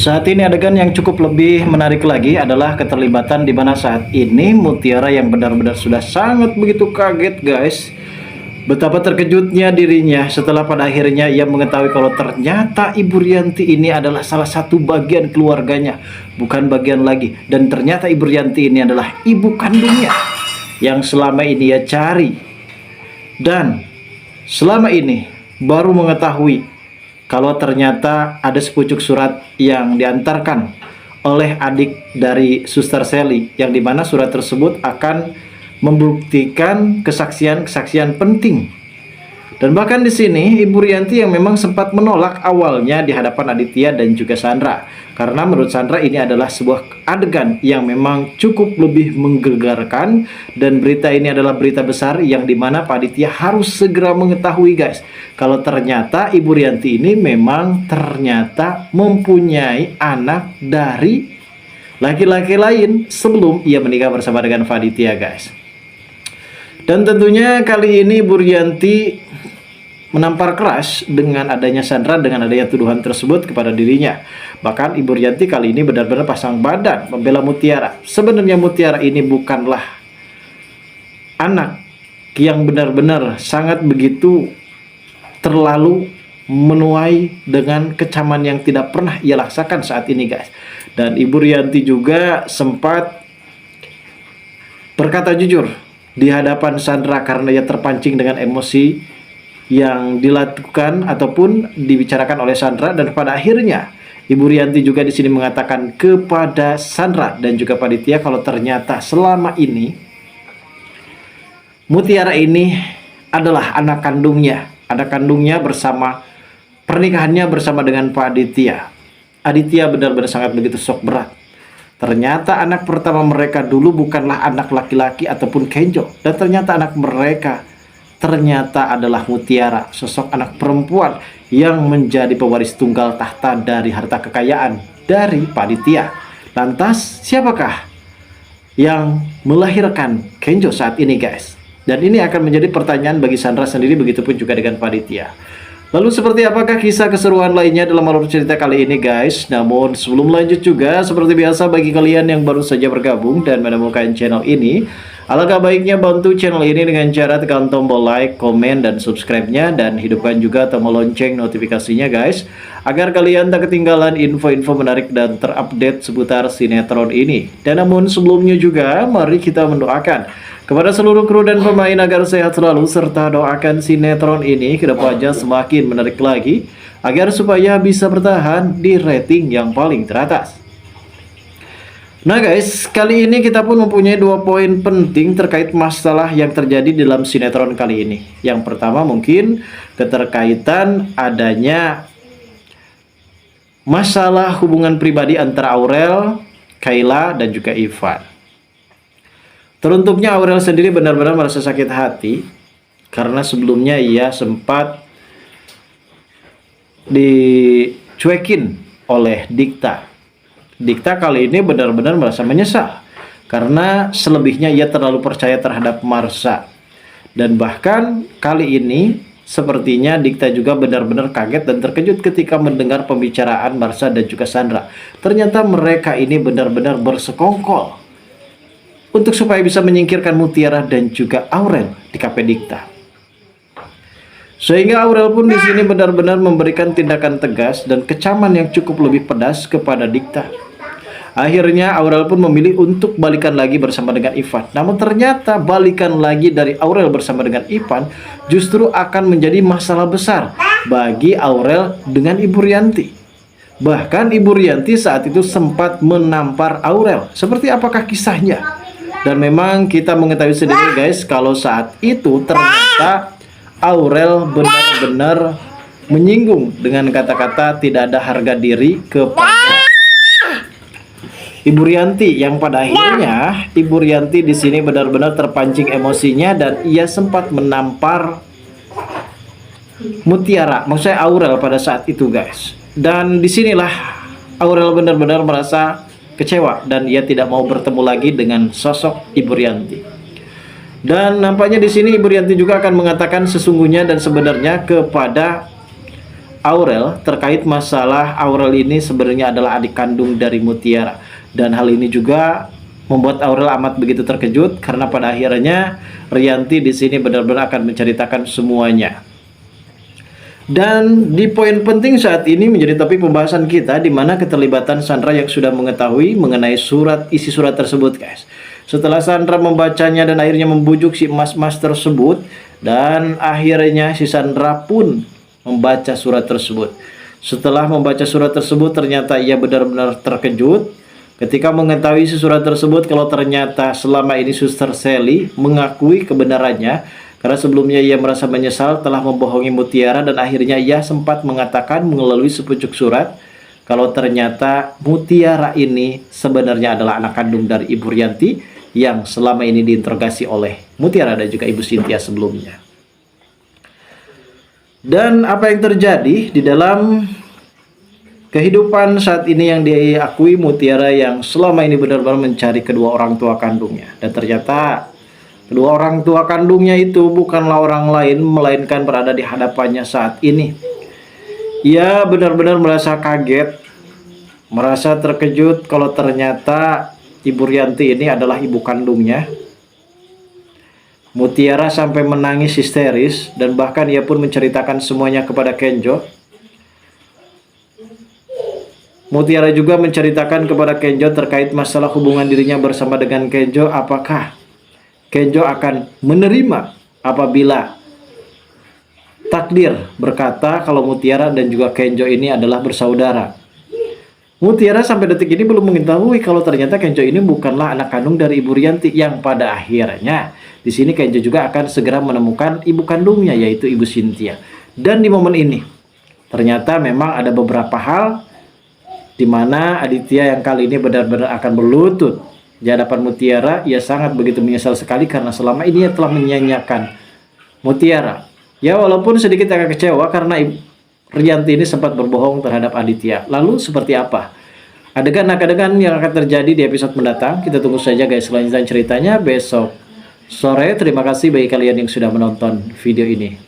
Saat ini adegan yang cukup lebih menarik lagi adalah keterlibatan di mana saat ini Mutiara yang benar-benar sudah sangat begitu kaget guys. Betapa terkejutnya dirinya setelah pada akhirnya ia mengetahui kalau ternyata Ibu Rianti ini adalah salah satu bagian keluarganya, bukan bagian lagi. Dan ternyata Ibu Rianti ini adalah ibu kandungnya yang selama ini ia cari. Dan selama ini baru mengetahui kalau ternyata ada sepucuk surat yang diantarkan oleh adik dari Suster Sally, yang dimana surat tersebut akan membuktikan kesaksian-kesaksian penting. Dan bahkan di sini Ibu Rianti yang memang sempat menolak awalnya di hadapan Aditya dan juga Sandra, karena menurut Sandra ini adalah sebuah adegan yang memang cukup lebih menggegarkan, dan berita ini adalah berita besar yang dimana Pak Aditya harus segera mengetahui guys, kalau ternyata Ibu Rianti ini memang ternyata mempunyai anak dari laki-laki lain sebelum ia menikah bersama dengan Pak Aditya guys. Dan tentunya kali ini Ibu Rianti menampar keras dengan adanya Sandra, dengan adanya tuduhan tersebut kepada dirinya. Bahkan Ibu Rianti kali ini benar-benar pasang badan membela Mutiara. Sebenarnya Mutiara ini bukanlah anak yang benar-benar sangat begitu terlalu menuai dengan kecaman yang tidak pernah ia rasakan saat ini guys. Dan Ibu Rianti juga sempat berkata jujur di hadapan Sandra karena ia terpancing dengan emosi yang dilakukan ataupun dibicarakan oleh Sandra. Dan pada akhirnya Ibu Rianti juga di sini mengatakan kepada Sandra dan juga Pak Aditya kalau ternyata selama ini Mutiara ini adalah anak kandungnya bersama pernikahannya bersama dengan Pak Aditya. Aditya benar-benar sangat begitu shock berat. Ternyata anak pertama mereka dulu bukanlah anak laki-laki ataupun Kenjo, dan ternyata anak mereka ternyata adalah Mutiara, sosok anak perempuan yang menjadi pewaris tunggal tahta dari harta kekayaan dari Pak Aditya. Lantas siapakah yang melahirkan Kenjo saat ini guys? Dan ini akan menjadi pertanyaan bagi Sandra sendiri, begitupun juga dengan Pak Aditya. Lalu seperti apakah kisah keseruan lainnya dalam alur cerita kali ini guys? Namun sebelum lanjut juga, seperti biasa bagi kalian yang baru saja bergabung dan menemukan channel ini, alangkah baiknya bantu channel ini dengan cara tekan tombol like, komen, dan subscribe-nya, dan hidupkan juga tombol lonceng notifikasinya guys, agar kalian tak ketinggalan info-info menarik dan terupdate seputar sinetron ini. Dan namun sebelumnya juga, mari kita mendoakan kepada seluruh kru dan pemain agar sehat selalu, serta doakan sinetron ini ke depannya semakin menarik lagi, agar supaya bisa bertahan di rating yang paling teratas. Nah guys, kali ini kita pun mempunyai 2 poin penting terkait masalah yang terjadi dalam sinetron kali ini. Yang pertama mungkin keterkaitan adanya masalah hubungan pribadi antara Aurel, Kayla, dan juga Ivan. Teruntuknya Aurel sendiri benar-benar merasa sakit hati karena sebelumnya ia sempat dicuekin oleh Dikta. Dikta kali ini benar-benar merasa menyesal karena selebihnya ia terlalu percaya terhadap Marsha. Dan bahkan kali ini sepertinya Dikta juga benar-benar kaget dan terkejut ketika mendengar pembicaraan Marsha dan juga Sandra. Ternyata mereka ini benar-benar bersekongkol untuk supaya bisa menyingkirkan Mutiara dan juga Aurel di KP Dikta. Sehingga Aurel pun di sini benar-benar memberikan tindakan tegas dan kecaman yang cukup lebih pedas kepada Dikta. Akhirnya Aurel pun memilih untuk balikan lagi bersama dengan Ivan. Namun ternyata balikan lagi dari Aurel bersama dengan Ivan justru akan menjadi masalah besar bagi Aurel dengan Ibu Rianti. Bahkan Ibu Rianti saat itu sempat menampar Aurel. Seperti apakah kisahnya? Dan memang kita mengetahui sendiri guys, kalau saat itu ternyata Aurel benar-benar menyinggung dengan kata-kata tidak ada harga diri kepada Ibu Rianti, yang pada akhirnya Ibu Rianti di sini benar-benar terpancing emosinya dan ia sempat menampar Mutiara, maksudnya Aurel pada saat itu guys. Dan disinilah Aurel benar-benar merasa kecewa dan ia tidak mau bertemu lagi dengan sosok Ibu Rianti. Dan nampaknya di sini Ibu Rianti juga akan mengatakan sesungguhnya dan sebenarnya kepada Aurel terkait masalah Aurel ini sebenarnya adalah adik kandung dari Mutiara. Dan hal ini juga membuat Aurel amat begitu terkejut karena pada akhirnya Rianti di sini benar-benar akan menceritakan semuanya. Dan di poin penting saat ini menjadi topik pembahasan kita, di mana keterlibatan Sandra yang sudah mengetahui mengenai isi surat tersebut, guys. Setelah Sandra membacanya dan akhirnya membujuk si emas-emas tersebut, dan akhirnya si Sandra pun membaca surat tersebut. Setelah membaca surat tersebut, ternyata ia benar-benar terkejut ketika mengetahui isi surat tersebut kalau ternyata selama ini Suster Sally mengakui kebenarannya. Karena sebelumnya ia merasa menyesal telah membohongi Mutiara dan akhirnya ia sempat mengatakan melalui sepucuk surat kalau ternyata Mutiara ini sebenarnya adalah anak kandung dari Ibu Rianti yang selama ini diinterogasi oleh Mutiara dan juga Ibu Cynthia sebelumnya. Dan apa yang terjadi di dalam kehidupan saat ini yang diakui Mutiara yang selama ini benar-benar mencari kedua orang tua kandungnya. Dan ternyata kedua orang tua kandungnya itu bukanlah orang lain, melainkan berada di hadapannya saat ini. Ia benar-benar merasa kaget, merasa terkejut kalau ternyata Ibu Rianti ini adalah ibu kandungnya. Mutiara sampai menangis histeris dan bahkan ia pun menceritakan semuanya kepada Kenjo. Mutiara juga menceritakan kepada Kenjo terkait masalah hubungan dirinya bersama dengan Kenjo. Apakah Kenjo akan menerima apabila takdir berkata kalau Mutiara dan juga Kenjo ini adalah bersaudara. Mutiara sampai detik ini belum mengetahui kalau ternyata Kenjo ini bukanlah anak kandung dari Ibu Rianti, yang pada akhirnya di sini Kenjo juga akan segera menemukan ibu kandungnya, yaitu Ibu Cynthia. Dan di momen ini ternyata memang ada beberapa hal di mana Aditya yang kali ini benar-benar akan berlutut di hadapan Mutiara. Ia sangat begitu menyesal sekali karena selama ini ia telah menyanyiakan Mutiara. Ya, walaupun sedikit agak kecewa karena Rianti ini sempat berbohong terhadap Aditya. Lalu seperti apa adegan-adegan yang akan terjadi di episode mendatang? Kita tunggu saja guys selanjutnya ceritanya besok sore. Terima kasih bagi kalian yang sudah menonton video ini.